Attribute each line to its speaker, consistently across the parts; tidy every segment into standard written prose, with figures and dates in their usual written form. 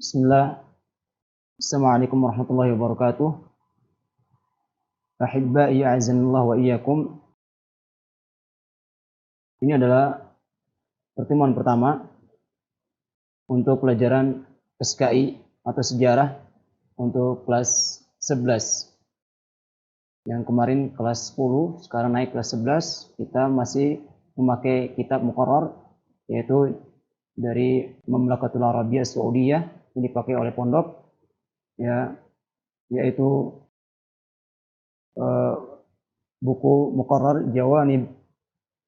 Speaker 1: Bismillah. Assalamualaikum warahmatullahi wabarakatuh. Ahibba'i a'azanillah wa iyyakum. Ini adalah pertemuan pertama untuk pelajaran SKI atau sejarah untuk kelas 11. Yang kemarin kelas 10, sekarang naik kelas 11. Kita masih memakai kitab muqarrar, yaitu dari Mamlakatul Arabiyah Saudiyah, yang dipakai oleh pondok, ya, yaitu buku muqarrar Jawanib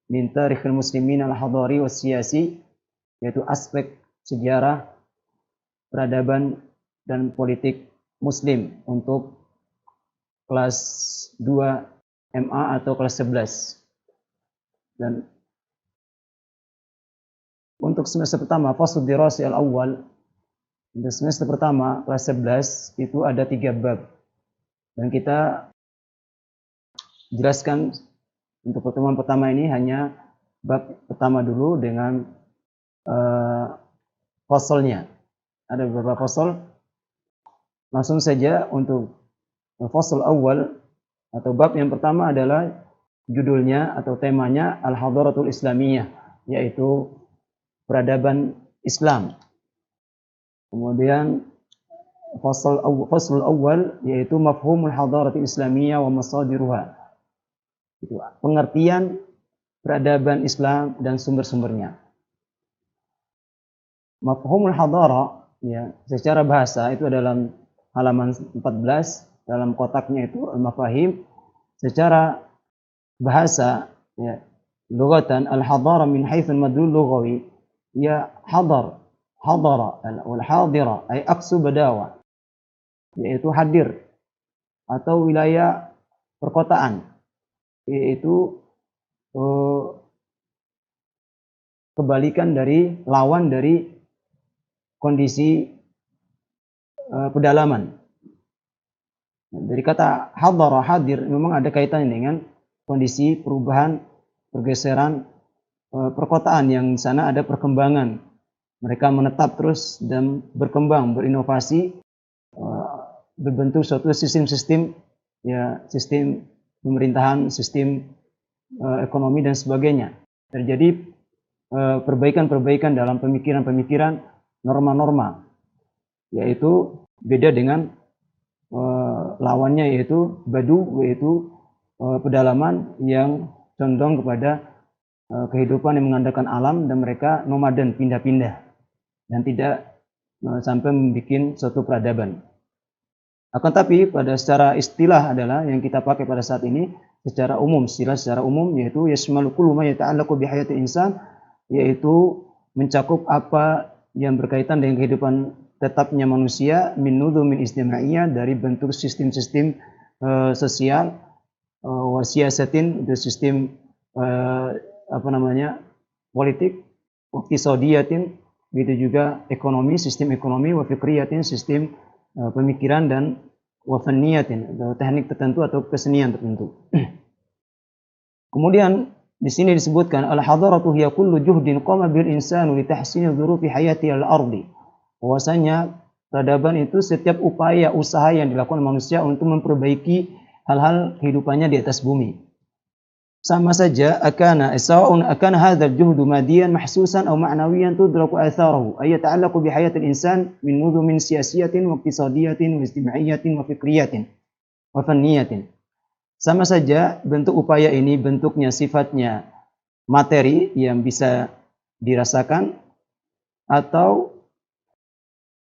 Speaker 1: min Tarikhil Muslimin al-Hadari was Siyasi, yaitu aspek sejarah, peradaban dan politik muslim untuk kelas 2 MA atau kelas 11. Dan untuk semester pertama, fasl dirasi al-awwal, untuk semester pertama kelas 11 itu ada 3 bab. Dan kita jelaskan untuk pertemuan pertama ini hanya bab pertama dulu dengan fasalnya. Ada beberapa fasal. Langsung saja untuk fasal awal atau bab yang pertama adalah judulnya atau temanya Al-Hadaratul Islamiyah, yaitu peradaban Islam. Kemudian fasal awal yaitu mafhumul hadaratul islamiyah wa masadiruha. Itu pengertian peradaban Islam dan sumber-sumbernya. Mafhumul hadara, ya, secara bahasa itu dalam halaman 14, dalam kotaknya itu al-mafahim. Secara bahasa, ya, lughatan al-hadara min haitsul madlul lughawi, ya hadara wal hadira ay aqsu badawa, yaitu hadir atau wilayah perkotaan, yaitu kebalikan dari lawan dari kondisi pedalaman. Dari kata hadara, hadir, memang ada kaitannya dengan kondisi perubahan, pergeseran perkotaan yang di sana ada perkembangan. Mereka menetap terus dan berkembang, berinovasi, berbentuk suatu sistem-sistem, ya, sistem pemerintahan, sistem ekonomi dan sebagainya. Terjadi perbaikan-perbaikan dalam pemikiran-pemikiran, norma-norma, yaitu beda dengan lawannya yaitu badu, yaitu pedalaman yang condong kepada kehidupan yang mengandalkan alam, dan mereka nomaden, pindah-pindah dan tidak sampai membuat suatu peradaban. Akan tapi pada secara istilah adalah yang kita pakai pada saat ini secara umum, istilah secara umum yaitu yashmalu kullu ma yata'allaqu bi hayatil insan, yaitu mencakup apa yang berkaitan dengan kehidupan tetapnya manusia, min nudhumin ijtimaiyah, dari bentuk sistem-sistem sosial, wa siyasatin, itu sistem politik, wa iqtisadiyatin, begitu juga ekonomi, sistem ekonomi, wa fikriyatin, sistem pemikiran, dan wa fanniyatin, teknik tertentu atau kesenian tertentu. Kemudian di sini disebutkan al-hadaratu hiya kullu juhdin qama bil insanu li tahsini dhurufi hayati al-ardi. Bahwasanya peradaban itu setiap upaya, usaha yang dilakukan manusia untuk memperbaiki hal-hal kehidupannya di atas bumi. Sama saja sawa'un akana hadzal juhdu madiyan mahsusan aw ma'nawiyan tudraku atharahu ay yata'allaqu bi hayatil insan min nudhumin siyasiyatin wa iqtisadiyatin wa ijtimaiyatin wa fikriyatin wa fanniyatin. Sama saja bentuk upaya ini bentuknya, sifatnya materi yang bisa dirasakan, atau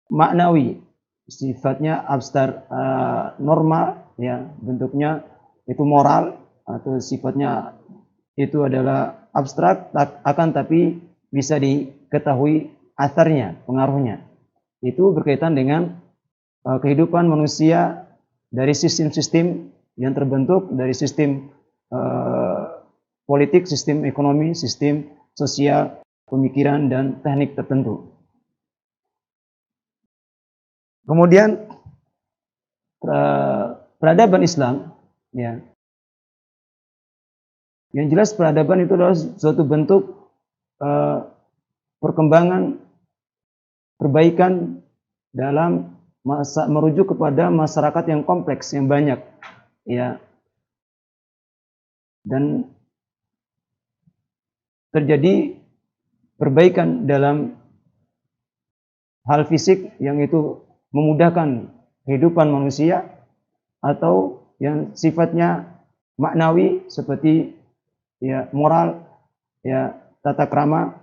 Speaker 1: maknawi, sifatnya abstrak, norma, ya, bentuknya itu moral, atau sifatnya itu adalah abstrak, akan tapi bisa diketahui asarnya, pengaruhnya. Itu berkaitan dengan kehidupan manusia dari sistem-sistem yang terbentuk dari sistem politik, sistem ekonomi, sistem sosial, pemikiran, dan teknik tertentu. Kemudian peradaban Islam, ya, yang jelas peradaban itu adalah suatu bentuk perkembangan perbaikan dalam merujuk kepada masyarakat yang kompleks, yang banyak, ya. Dan terjadi perbaikan dalam hal fisik yang itu memudahkan kehidupan manusia, atau yang sifatnya maknawi seperti ya moral, ya tata krama,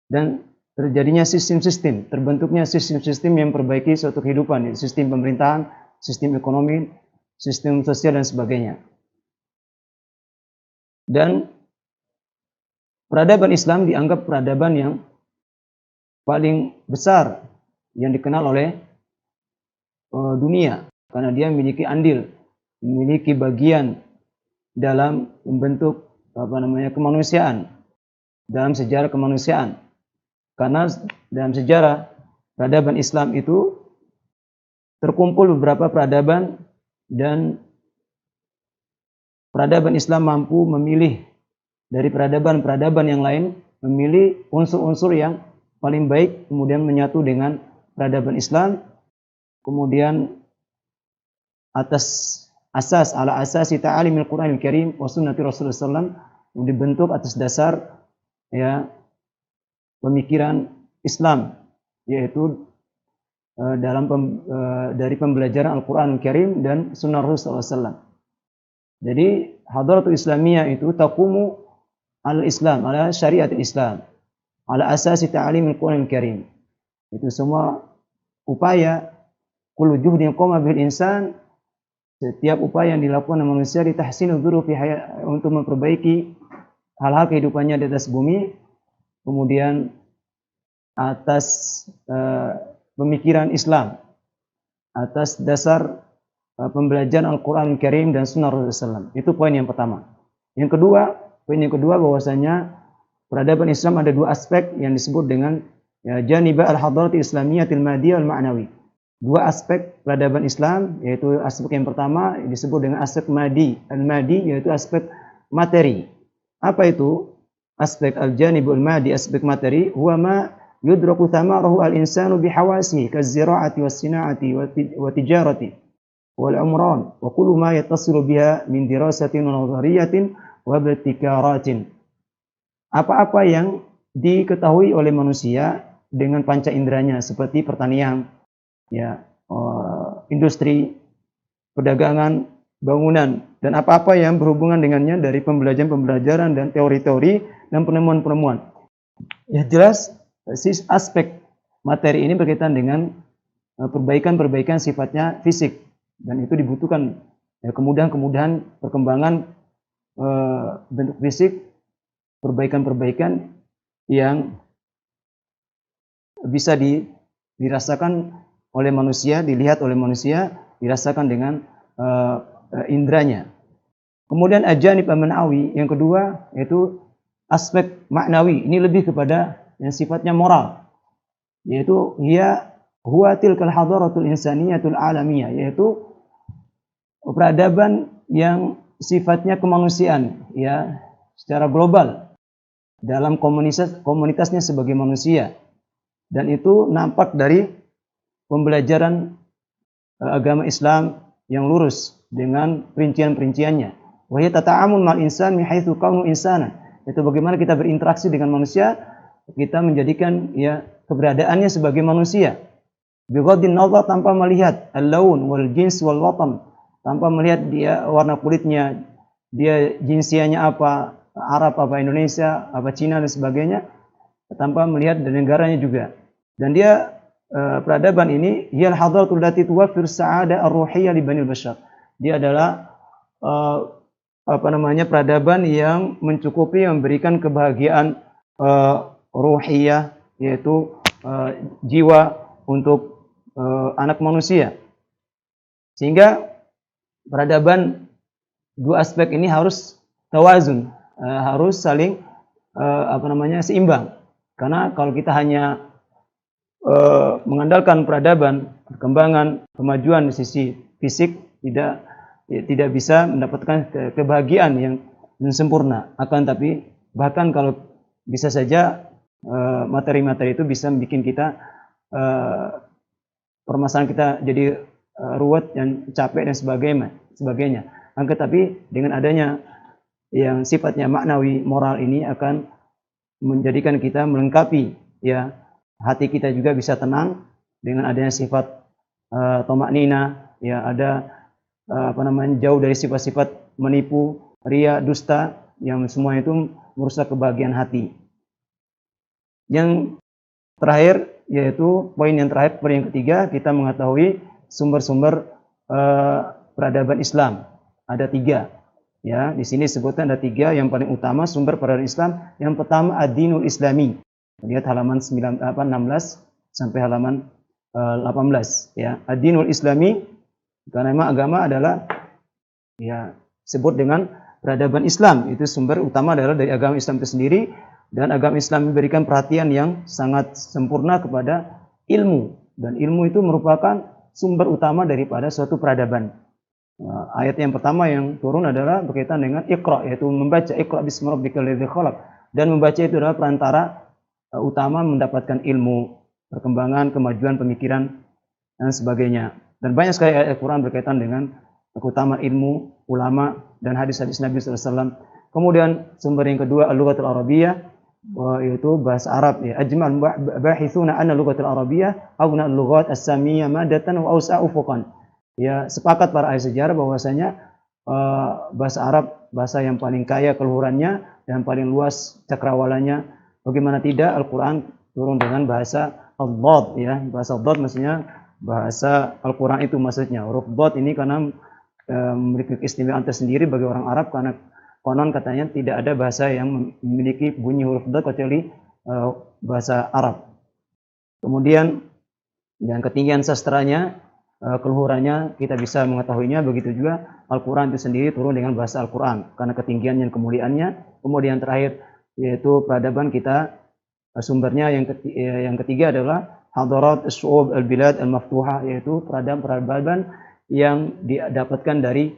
Speaker 1: dan terjadinya sistem-sistem, terbentuknya sistem-sistem yang memperbaiki suatu kehidupan, ya, sistem pemerintahan, sistem ekonomi, sistem sosial dan sebagainya. Dan peradaban Islam dianggap peradaban yang paling besar yang dikenal oleh dunia, karena dia memiliki andil, memiliki bagian dalam membentuk kemanusiaan, dalam sejarah kemanusiaan. Karena dalam sejarah peradaban Islam itu terkumpul beberapa peradaban, dan peradaban Islam mampu memilih dari peradaban-peradaban yang lain, memilih unsur-unsur yang paling baik, kemudian menyatu dengan peradaban Islam, kemudian atas asas ala asasi ta'alimil Qur'anil Karim wa sunnati Rasulullah SAW, dibentuk atas dasar ya pemikiran Islam, yaitu dari pembelajaran Al-Qur'anul Karim dan sunnah Rasulullah SAW. Jadi Hadratul Islamiyah itu taqumu al-Islam, ala syariat Islam, ala asasi ta'alimil Qur'anil Karim. Itu semua upaya, kullu juhdin qama bil insan, setiap upaya yang dilakukan oleh manusia ditahsinul dzuruf untuk memperbaiki hal-hal kehidupannya di atas bumi, kemudian atas pemikiran Islam, atas dasar pembelajaran Al-Quran Karim dan Sunnah Rasulullah SAW. Itu poin yang pertama. Poin yang kedua bahwasanya peradaban Islam ada dua aspek yang disebut dengan janibah al-hadrati islamiyatil madiyah wal ma'nawi. Dua aspek peradaban Islam, yaitu aspek yang pertama disebut dengan aspek madi, al-madi, yaitu aspek materi. Apa itu aspek al-janibul madi, aspek materi? Huwa ma yudraku thamarahu al-insanu bihawasihi kaz-zira'ati was-sina'ati wa tijarati wal umran wa kullu ma yattasilu biha min dirasatin wa nadhariyatin wa ibtikaratin. Apa-apa yang diketahui oleh manusia dengan panca inderanya, seperti pertanian, ya, industri, perdagangan, bangunan, dan apa-apa yang berhubungan dengannya dari pembelajaran-pembelajaran dan teori-teori dan penemuan-penemuan. Ya jelas, aspek materi ini berkaitan dengan perbaikan-perbaikan sifatnya fisik, dan itu dibutuhkan kemudahan-kemudahan perkembangan bentuk fisik, perbaikan-perbaikan yang bisa dirasakan oleh manusia, dilihat oleh manusia, dirasakan dengan indranya. Kemudian ajanib al-ma'nawi yang kedua yaitu aspek maknawi. Ini lebih kepada yang sifatnya moral, yaitu huwa tilkal hadaratul insaniyatul alamiyah, yaitu peradaban yang sifatnya kemanusiaan, ya, secara global dalam komunitasnya sebagai manusia, dan itu nampak dari pembelajaran agama Islam yang lurus dengan perincian-perinciannya. Wa hiya tata'amul mal insan min haitsu kaunu insana. Itu bagaimana kita berinteraksi dengan manusia, kita menjadikan ya keberadaannya sebagai manusia. Bi ghaddin nazar, tanpa melihat al-laun wal jins wal watan, tanpa melihat dia warna kulitnya, dia jinsianya apa, Arab apa Indonesia, apa Cina dan sebagainya, tanpa melihat dari negaranya juga. Dan dia peradaban ini hiyal hadratul lati tuwaffir sa'ada ar-ruhiyah li banil bashar. Dia adalah peradaban yang mencukupi, memberikan kebahagiaan ruhiyah, yaitu jiwa untuk anak manusia. Sehingga peradaban dua aspek ini harus tawazun, harus saling seimbang. Karena kalau kita hanya mengandalkan peradaban, perkembangan, kemajuan di sisi fisik, tidak bisa mendapatkan kebahagiaan yang sempurna. Akan tapi bahkan kalau bisa saja materi-materi itu bisa bikin kita permasalahan kita jadi ruwet dan capek dan sebagainya. Tetapi dengan adanya yang sifatnya maknawi moral ini akan menjadikan kita melengkapi ya hati kita juga bisa tenang dengan adanya sifat tomaknina ya ada jauh dari sifat-sifat menipu, ria, dusta yang semua itu merusak kebahagiaan hati. Yang terakhir yaitu poin yang terakhir, poin yang ketiga, kita mengetahui sumber-sumber peradaban Islam. Ada 3. Ya, di sini disebutkan ada 3 yang paling utama sumber peradaban Islam. Yang pertama ad-dinul Islami. Lihat halaman 16 sampai halaman 18 ya. Ad-dinul Islami karena memang agama adalah ya sebut dengan peradaban Islam. Itu sumber utama adalah dari agama Islam itu sendiri. Dan agama Islam memberikan perhatian yang sangat sempurna kepada ilmu. Dan ilmu itu merupakan sumber utama daripada suatu peradaban. Ayat yang pertama yang turun adalah berkaitan dengan Iqra, yaitu membaca Iqra bismi rabbikal ladzi khalaq. Dan membaca itu adalah perantara utama mendapatkan ilmu, perkembangan, kemajuan pemikiran, dan sebagainya. Dan banyak sekali ayat Al-Quran berkaitan dengan keutamaan ilmu, ulama, dan hadis-hadis Nabi SAW. Kemudian sumber yang kedua al-lughatul arabiyyah, yaitu bahasa Arab ya. Ajmal bahithuna anna lughatul arabiyyah aghna al-lughat as-samiyyah madatan wa awsa'u fuqan. Ya, sepakat para ahli sejarah bahwasanya bahasa Arab bahasa yang paling kaya keluhurannya dan paling luas cakrawalanya. Bagaimana tidak Al-Qur'an turun dengan bahasa ad-dad ya. Bahasa ad-dad maksudnya bahasa Al-Qur'an itu maksudnya. Huruf dad ini karena memiliki keistimewaan tersendiri bagi orang Arab karena konon katanya tidak ada bahasa yang memiliki bunyi huruf dad kecuali bahasa Arab. Kemudian yang ketinggian sastranya, keluhurannya kita bisa mengetahuinya. Begitu juga Al-Quran itu sendiri turun dengan bahasa Al-Quran karena ketinggian dan kemuliaannya. Kemudian terakhir yaitu peradaban kita, sumbernya yang ketiga adalah hadarat as-su'ub al-bilad al-maftuhah, yaitu peradaban yang didapatkan dari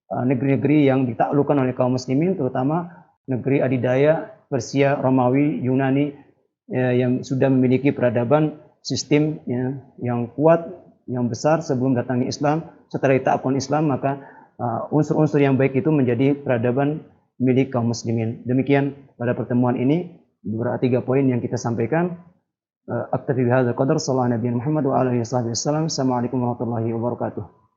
Speaker 1: negeri-negeri yang ditaklukkan oleh kaum muslimin, terutama negeri adidaya, Persia, Romawi, Yunani yang sudah memiliki peradaban sistem yang kuat, yang besar sebelum datangnya Islam. Setelah ditaklukkan Islam, maka unsur-unsur yang baik itu menjadi peradaban milik kaum muslimin. Demikian pada pertemuan ini beberapa 3 poin yang kita sampaikan. Aktafi bihadzal qadar. Sallallahu alaihi Muhammad wa alihi wasallam. Assalamualaikum warahmatullahi wabarakatuh.